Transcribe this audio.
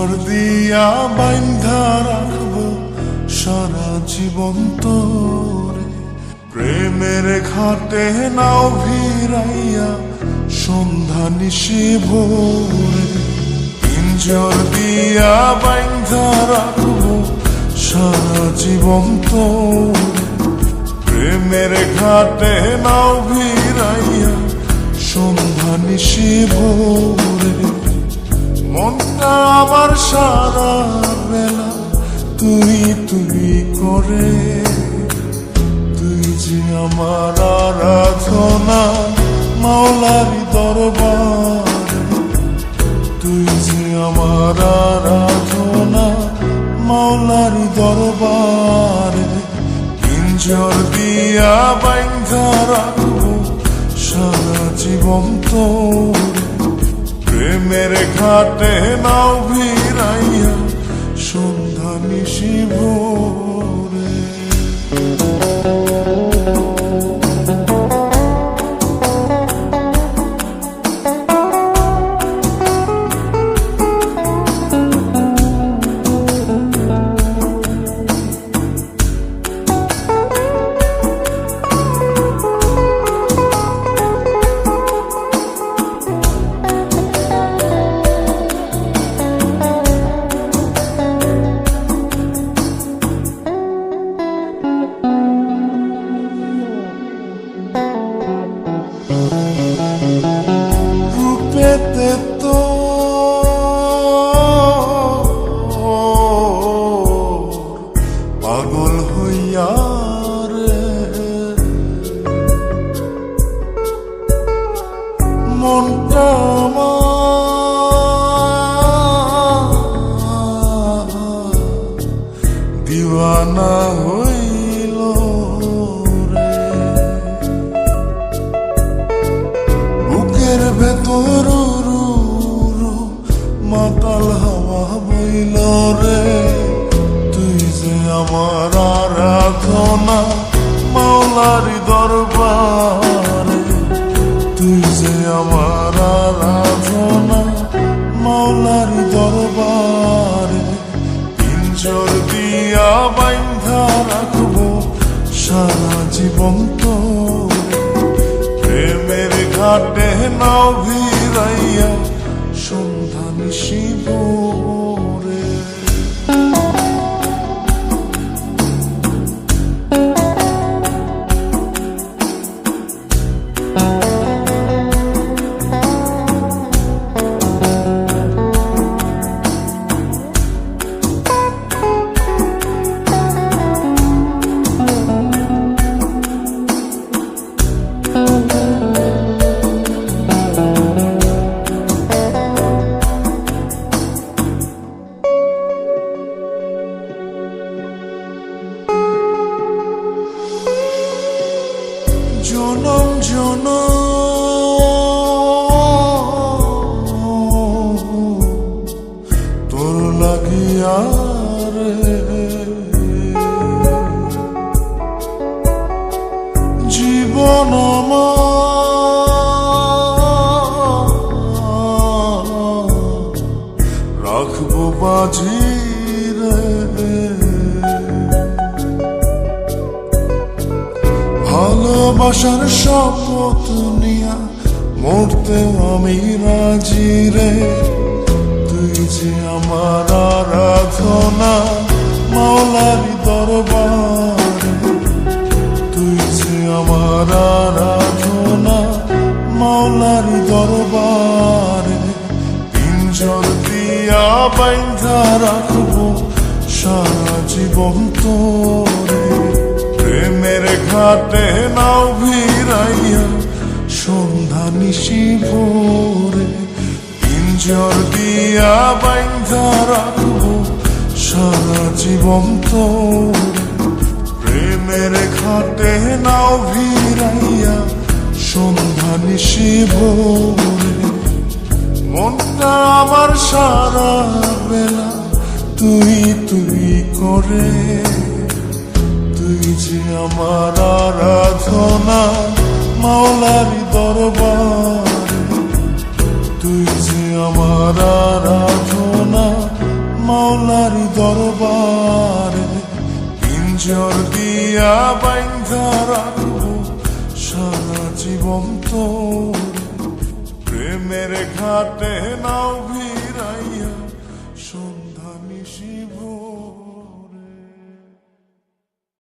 পিঞ্জর দিয়া বাইন্ধা রাখবো সারা জীবন তোরে। প্রেমের ঘাটে নাও ভিড়াইয়া সন্ধ্যা নিশি ভোরে। পিঞ্জর দিয়া বাইন্ধা রাখবো সারা জীবন তোরে। প্রেমের ঘাটে নাও ভিড়াইয়া সন্ধ্যা নিশি ভোরে। মনটা আমার সারা বেলা তুই তুই করে। তুই যে আমার আরাধনা মাওলারি দরবারে। তুই যে আমার আরাধনা মাওলারি দরবারে। পিঞ্জর দিয়া বাইন্ধা রাখবো সারা জীবন তোরে। প্রেমের ঘাটে নাও ভিড়াইয়া সন্ধ্যা নিশি ভোরে। রূপেতে তো পাগল হইয়া রে মনটা দিওয়ানা হইল রে। বুকের ভেতর মাতাল হাওয়া বইল রে। তুই যে আমার আরাধনা মাওলারি দরবারে। তুই যে আমার আরাধনা মাওলারি দরবারে। পিঞ্জর দিয়া বাইন্ধা রাখবো সারা জীবন তোরে। প্রেমের ঘাটে নাও ভিড়াইয়া সন্ধ্যা নিশি ভোরে। জনম জনম তোর লাগিয়া রে। জীবন রাখবো বাজি রে। ভালোবাসার শপথ নিয়া মরতে আমি রাজি রে। তুই যে আমার আরাধনা মাওলারি দরবারে। তুই যে আমার আরাধনা মাওলারি দরবারে। পিঞ্জর দিয়া বাইন্ধা রাখবো সারা জীবন তোরে। প্রেমের ঘাটে নাও ভিড়াইয়া সন্ধ্যা নিশি ভোরে। পিঞ্জর দিয়া বাইন্ধা রাখবো সারা জীবন তোরে। প্রেমের ঘাটে নাও ভিড়াইয়া সন্ধ্যা নিশি ভোরে। মনটা আমার সারা বেলা তুই তুই করে। তুই যে আমার আরাধনা মাওলারি দরবারে। তুই যে আমার আরাধনা মাওলার দরবারে পিঞ্জর দিয়া বাইন্ধা রাখবো সারা জীবন তোর প্রেমের ঘাটে নাও